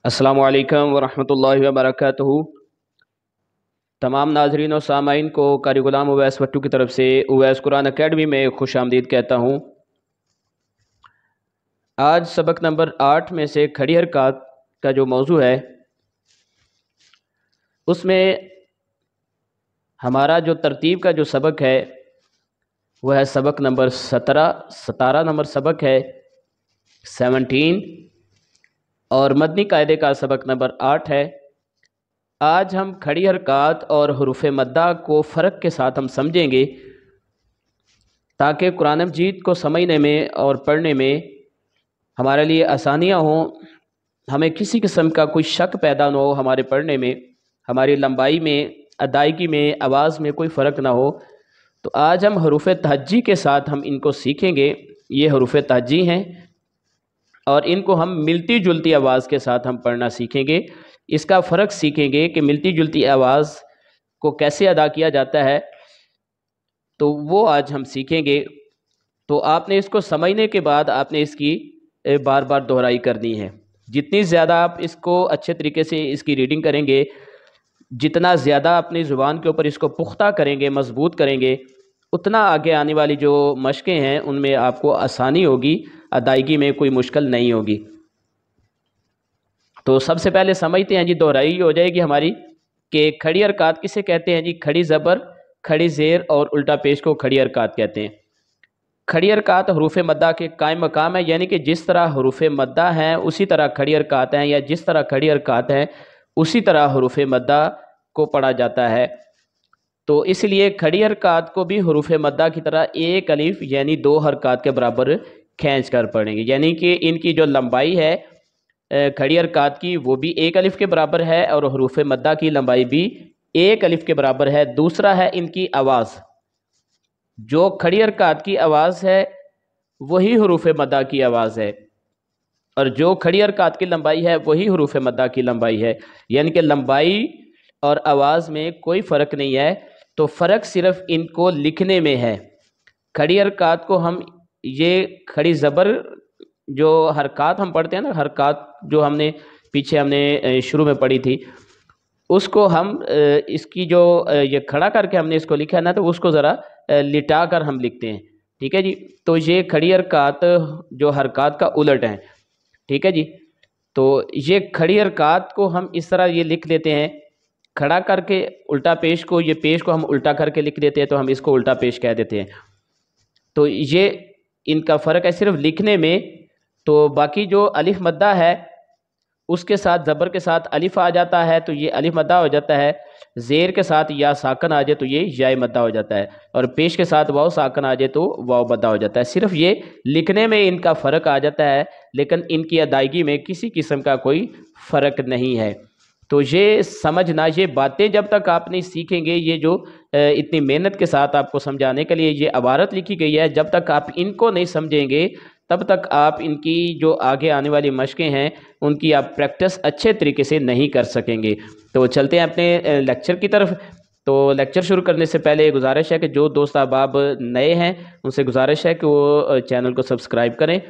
अस्सलामु अलैकुम वरहमतुल्लाहि वबरकातुहू। तमाम नाजरीन और सामाइन को कारी गुलाम उवैस भट्टू की तरफ से उवैस कुरान अकेडमी में खुश आमदीद कहता हूँ। आज सबक नंबर 8 में से खड़ी हरकत का जो मौजू है उसमें हमारा जो तरतीब का जो सबक है वह है सबक नंबर 17 नंबर सबक है 17 और मदनी कायदे का सबक नंबर 8 है। आज हम खड़ी हरकत और हुरूफ मद्दा को फ़र्क के साथ हम समझेंगे ताकि कुरान मजीद को समझने में और पढ़ने में हमारे लिए आसानियाँ हों, हमें किसी किस्म का कोई शक पैदा ना हो, हमारे पढ़ने में, हमारी लंबाई में, अदायगी में, आवाज़ में कोई फ़र्क ना हो। तो आज हम हरूफ तहज्जी के साथ हम इनको सीखेंगे। ये हरूफ तहज्जी हैं और इनको हम मिलती जुलती आवाज़ के साथ हम पढ़ना सीखेंगे। इसका फ़र्क सीखेंगे कि मिलती जुलती आवाज़ को कैसे अदा किया जाता है, तो वो आज हम सीखेंगे। तो आपने इसको समझने के बाद आपने इसकी बार बार दोहराई करनी है। जितनी ज़्यादा आप इसको अच्छे तरीके से इसकी रीडिंग करेंगे, जितना ज़्यादा अपनी ज़ुबान के ऊपर इसको पुख्ता करेंगे, मजबूत करेंगे, उतना आगे आने वाली जो मशक़ें हैं उनमें आपको आसानी होगी, अदायगी में कोई मुश्किल नहीं होगी। तो सबसे पहले समझते हैं जी, दोहराई हो जाएगी हमारी कि खड़ी हरकत किसे कहते हैं जी। खड़ी ज़बर, खड़ी ज़ेर और उल्टा पेश को खड़ी हरकत कहते हैं। खड़ी हरकत हरूफ मद्दा के कायम मकाम है, यानी कि जिस तरह हरूफ मद्दा हैं उसी तरह खड़ी हरकत हैं, या जिस तरह खड़ी हरकत हैं उसी तरह हरूफ मद्दा को पढ़ा जाता है। तो इसलिए खड़ी हरकत को भी हरूफ मद्दा की तरह एक अलिफ यानी 2 हरकत के बराबर खींच कर पढ़ेंगे, यानी कि इनकी जो लंबाई है खड़ी हरकत की वो भी एक अलिफ के बराबर है और हरूफ मद्दा की लंबाई भी एक अलिफ के बराबर है। दूसरा है इनकी आवाज़, जो खड़ी हरकत की आवाज़ है वही हरूफ मद्दा की आवाज़ है और जो खड़ी हरकत की लंबाई है वही हरूफ मद्दा की लंबाई है, यानी कि लंबाई और आवाज़ में कोई फ़र्क नहीं है। तो फ़र्क सिर्फ इनको लिखने में है। खड़ी हरकत को हम ये खड़ी ज़बर जो हरकत हम पढ़ते हैं ना, हरकत जो हमने पीछे हमने शुरू में पढ़ी थी, उसको हम इसकी जो ये खड़ा करके हमने इसको लिखा है ना, तो उसको ज़रा लिटा कर हम लिखते हैं। ठीक है जी। तो ये खड़ी हरकत जो हरकत का उलट है। ठीक है जी। तो ये खड़ी हरकत को हम इस तरह ये लिख लेते हैं, खड़ा करके उल्टा पेश को, ये पेश को हम उल्टा करके लिख देते हैं, तो हम इसको उल्टा पेश कह देते हैं। तो ये इनका फ़र्क है सिर्फ लिखने में। तो बाकी जो अलिफ मद्दा है उसके साथ ज़बर के साथ अलिफ आ जाता है तो ये अलिफ मद्दा हो जाता है, ज़ेर के साथ या साकन आ जाए तो ये या मद्दा हो जाता है, और पेश के साथ वाव साकन आ जाए तो वाव मद्दा हो जाता है। सिर्फ ये लिखने में इनका फ़र्क आ जाता है, लेकिन इनकी अदायगी में किसी किस्म का कोई फ़र्क नहीं है। तो ये समझना, ये बातें जब तक आप नहीं सीखेंगे, ये जो इतनी मेहनत के साथ आपको समझाने के लिए ये इबारत लिखी गई है, जब तक आप इनको नहीं समझेंगे तब तक आप इनकी जो आगे आने वाली मशक़ें हैं उनकी आप प्रैक्टिस अच्छे तरीके से नहीं कर सकेंगे। तो चलते हैं अपने लेक्चर की तरफ। तो लेक्चर शुरू करने से पहले गुजारिश है कि जो दोस्त अहबाब नए हैं उनसे गुजारिश है कि वो चैनल को सब्सक्राइब करें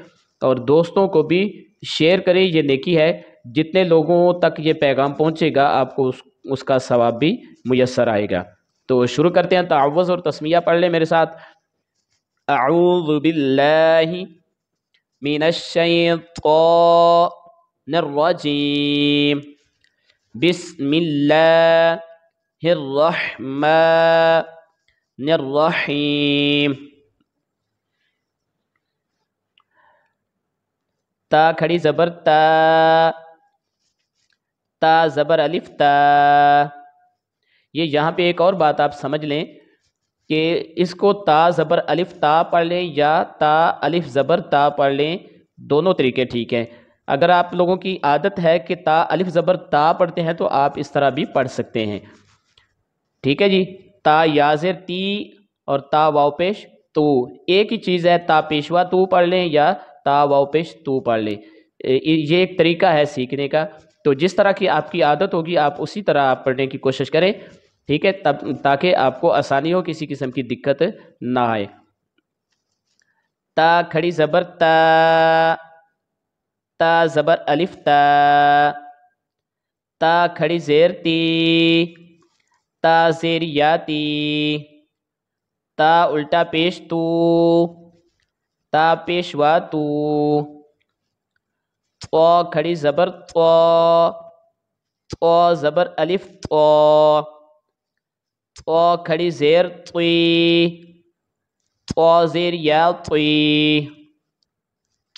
और दोस्तों को भी शेयर करें। ये नेकी है, जितने लोगों तक ये पैगाम पहुँचेगा आपको उसका सवाब भी मुयस्सर आएगा। तो शुरू करते हैं। तअव्वुज़ और तस्मिया पढ़ लें मेरे साथ। अऊज़ु बिल्लाहि मिनश्शैतानिर्रजीम, बिस्मिल्लाहिर्रहमानिर्रहीम। ता खड़ी ज़बर ता, ता ज़बर अलिफ ता। ये यहाँ पे एक और बात आप समझ लें कि इसको ता ज़बर अलिफ ता पढ़ लें या ता अलिफ ज़बर ता पढ़ लें, दोनों तरीके ठीक हैं। अगर आप लोगों की आदत है कि ता अलिफ ज़बर ता पढ़ते हैं तो आप इस तरह भी पढ़ सकते हैं। ठीक है जी। ता याज़ेर ती और ता वाव पेश तू, एक ही चीज़ है। ता पेशवा तू पढ़ लें या ता वाव पेश तू पढ़ लें, ये एक तरीका है सीखने का। तो जिस तरह की आपकी आदत होगी आप उसी तरह आप पढ़ने की कोशिश करें। ठीक है, तब ताकि आपको आसानी हो, किसी किस्म की दिक्कत ना आए। ता खड़ी ज़बर ता, ता ज़बर अलिफ ता, تا کھڑی زیر تی، تا زیر یا تی، تا الٹا پیش تو، تا پیشوا تو، طو کھڑی زبر طو، طو زبر الف طو، طو کھڑی زیر طوی، طو زیر یا طوی،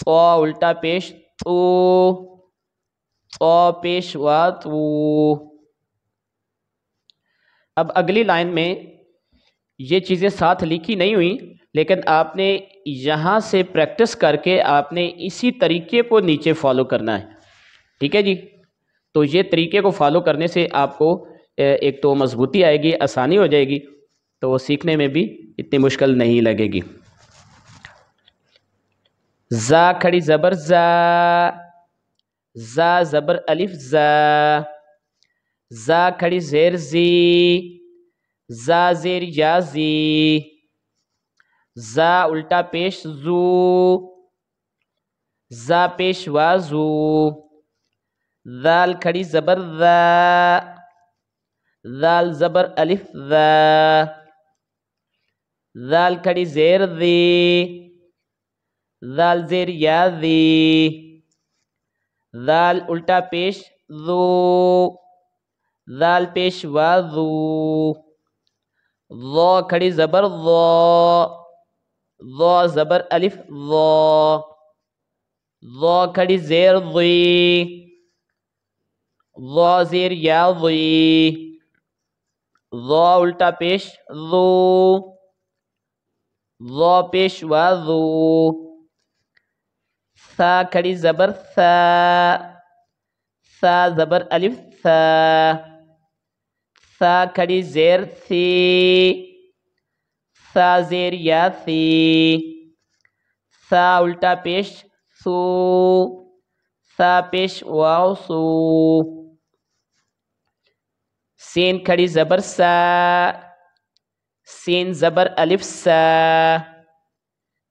طو الٹا پیش تو، طو پیشوا تو۔ اب اگلی لائن میں یہ چیزیں ساتھ لکھی نہیں ہوئی، لیکن آپ نے یہاں سے پریکٹس کر کے آپ نے اسی طریقے کو نیچے فالو کرنا ہے، ٹھیک ہے جی۔ تو یہ طریقے کو فالو کرنے سے آپ کو ایک تو مضبوطی آئے گی، آسانی ہو جائے گی، تو وہ سیکھنے میں بھی اتنی مشکل نہیں لگے گی۔ زا کھڑی زبر زا، زا زبر الف زا، زا کھڑی زیر زی، زا زیر یا زی، زا الٹا پیش زو، زا پیشوا زو، ذال کھڑی زبر ذا، ذال زبر الف ذا، ذال کھڑی زیر ذی، ذال زیر یا ذی، ذال الٹا پیش ذو، ذال پیشوا ذو، ذو کھڑی زبر ذو، ذو زبر الف ذو، ذو کھڑی زیر ذی، ذو زیر یا ذی، ذو الٹا پیش ذو، ذو پیشوا ذو، ثا کھڑی زبر ثا، ثا زبر الف ثا، ثا کھڑی زیر ثی، ثا زیر یا ثی، ثا الٹا پیش ثو، ثا پیش واو ثو، سین کھڑی زبر سا، سین زبر الف سا،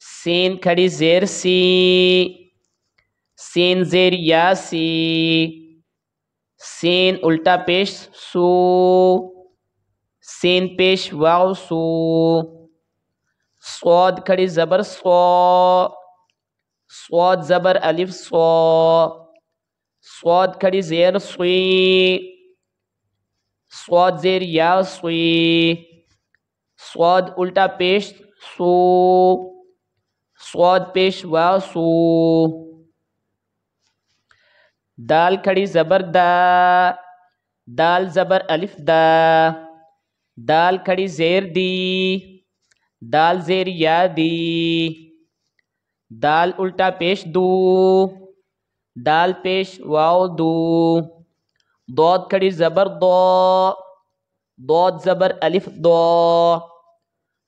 سین کھڑی زیر سی، سین زیر یا سی، سین الٹا پیش سو، سین پیش واو سو، صاد کھڑی زبر صو، صاد زبر الف صو، صاد کھڑی زیر صوی، صاد زیر یا صوی، صاد الٹا پیش سو، صاد پیش وا سو، دال کھڑی زبر دا، دال زبر الف دا، دال کھڑی زیر دی، دال زیر یا دی، دال الٹا پیش دو، دال پیش واو دو، دود کھڑی زبر دو، دود زبر الف دو،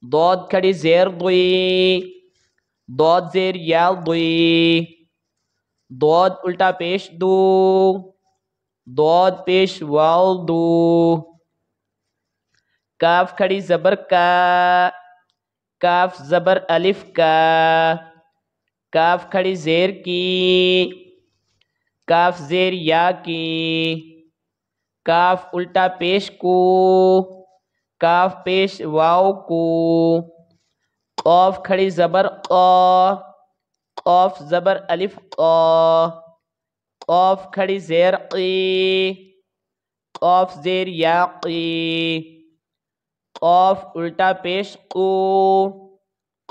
دود کھڑی زیر دوی، دود زیر یا دوی، دود الٹا پیش دو، دود پیش واو دو، کاف کھڑی زبر کا، کاف زبر الف کا، کاف کھڑی زیر کی، کاف زیر یا کی، کاف الٹا پیش کو، کاف پیش واو کو، قاف کھڑی زبر قا، قاف زبر الف قا، قاف کھڑی زیر قی، قاف زیر یا قی، قاف الٹا پیش قو،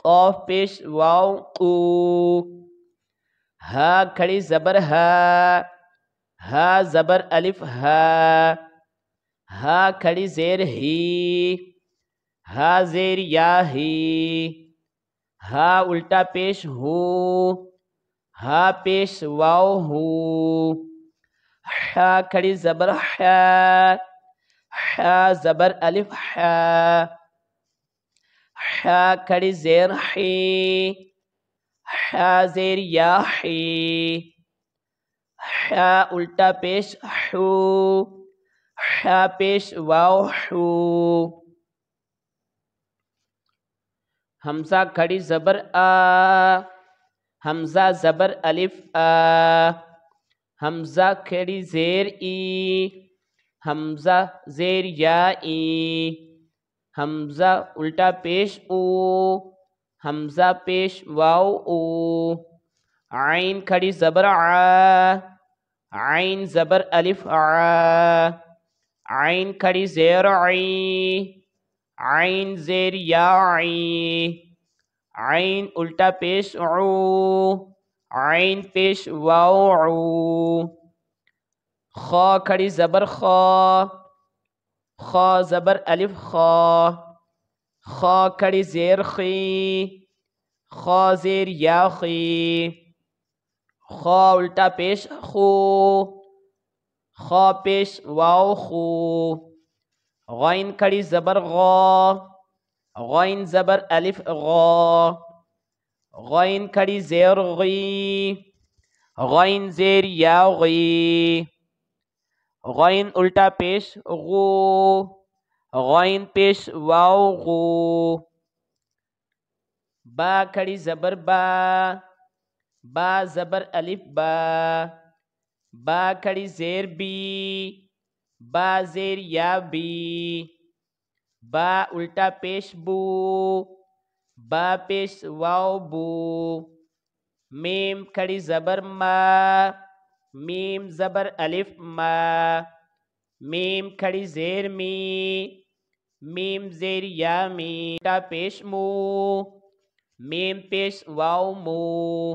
قاف پیش واو قو، ہا کھڑی زبر ہا، ہا زبر الف ہا، ہا کھڑی زیر ہی، ہا زیر یا ہی، ہا الٹا پیش ہو، ہا پیش واو ہو، حا کھڑی زبر حا، حا زبر الف حا، حا کھڑی زیر حی، حا زیر یا حی، حا الٹا پیش حو، حا پیش واو حو، حمزہ کھڑی زبر آ، حمزہ زبر الف آ، حمزہ کھڑی زیر ای، حمزہ زیر یا ای، حمزہ الٹا پیش او، حمزہ پیش واو او، عین کھڑی زبر آ، عین زبر الف آ، عین کھڑی زیر عی، عین زیر یا عی، عین الٹا پیش عو، عین پیش واو عو، خا کھڑی زبر خا، خا زبر الف خا، خا کھڑی زیر خی، خا زیر یا خی، خا الٹا پیش خو، خا پیش واو خو، غین کھڑی زبر غا، غین زبر الف غا، غین کھڑی زیر غی، غین زیر یا غی، غین الٹا پیش غو، غین پیش واو غو، با کھڑی زبر با، با زبر الف با، با کھڑی زیر بی، با زیر یا بی، با الٹا پیش بو، با پیش واو بو، میم کھڑی زبر ما، میم زبر الف ما، میم کھڑی زیر می، میم زیر یا می، الٹا پیش مو، میم پیش واو مو،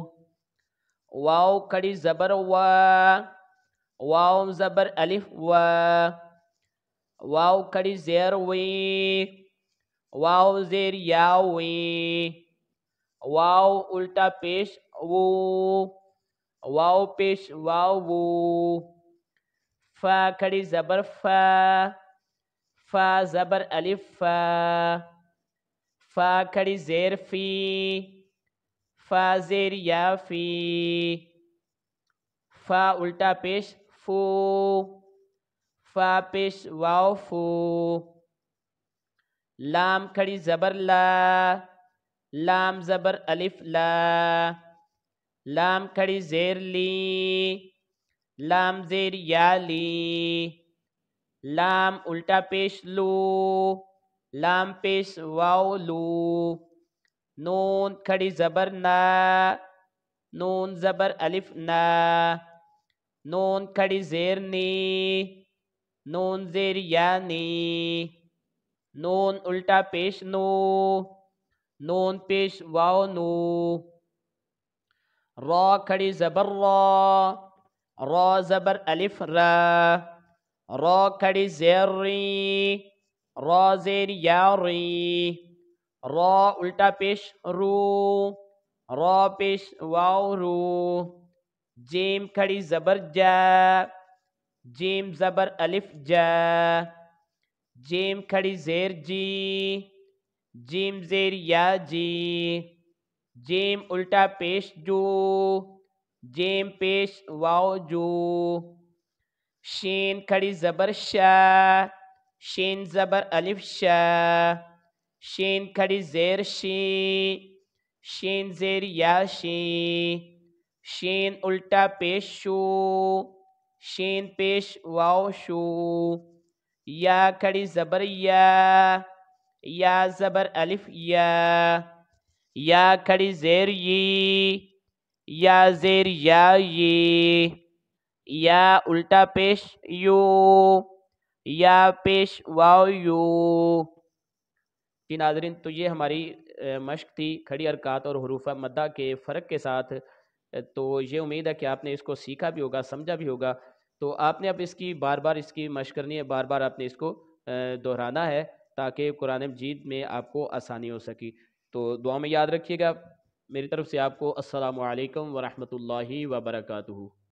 واو کھڑی زبر وا، واو زبر الف وا، واو کھڑی زیر وی، واو زیر یا وی، واو الٹا پیش وو، واو پیش واو وو، فا کھڑی زبر فا، فا زبر الف فا، فا کھڑی زیر فی، فا زیر یا فی، فا الٹا پیش فو، فا پیش واو فو، لام کھڑی زبر لا، لام زبر الف لا، لام کھڑی زیر لی، لام زیر یا لی، لام الٹا پیش لو، لام پیش واو لو، نون کھڑی زبر نا، نون زبر الف نا، نون کھڑی زیر نی، نون زیر یا نی، نون الٹا پیش نو، نون پیش واو نو، را کھڑی زبر را، را زبر الف را، را کھڑی زیر ری، را زیر یا ری، را الٹا پیش رو، را پیش واو رو، جیم کھڑی زبر جا، جیم زبر الف جا، جیم کھڑی زیر جی، جیم زیر یا جی، جیم الٹا پیش جو، جیم پیش واو جو، شین کھڑی زبر شا، شین زبر الف شا، شین کھڑی زیر شی، شین زیر یا شی، شین الٹا پیش شو، شین پیش واو شو، یا کھڑی زبر یا، یا زبر الف یا، یا کھڑی زیر یی، یا زیر یا یی، یا الٹا پیش یو، یا پیش واو یو۔ جی ناظرین، تو یہ ہماری مشق تھی کھڑی حرکات اور حروف مدہ کے فرق کے ساتھ۔ تو یہ امید ہے کہ آپ نے اس کو سیکھا بھی ہوگا، سمجھا بھی ہوگا۔ تو آپ نے اب اس کی بار بار اس کی مشق کرنی ہے، بار بار آپ نے اس کو دہرانا ہے تاکہ قرآن مجید میں آپ کو آسانی ہو سکی۔ تو دعا میں یاد رکھیے گا۔ میری طرف سے آپ کو السلام علیکم ورحمۃ اللہ وبرکاتہ۔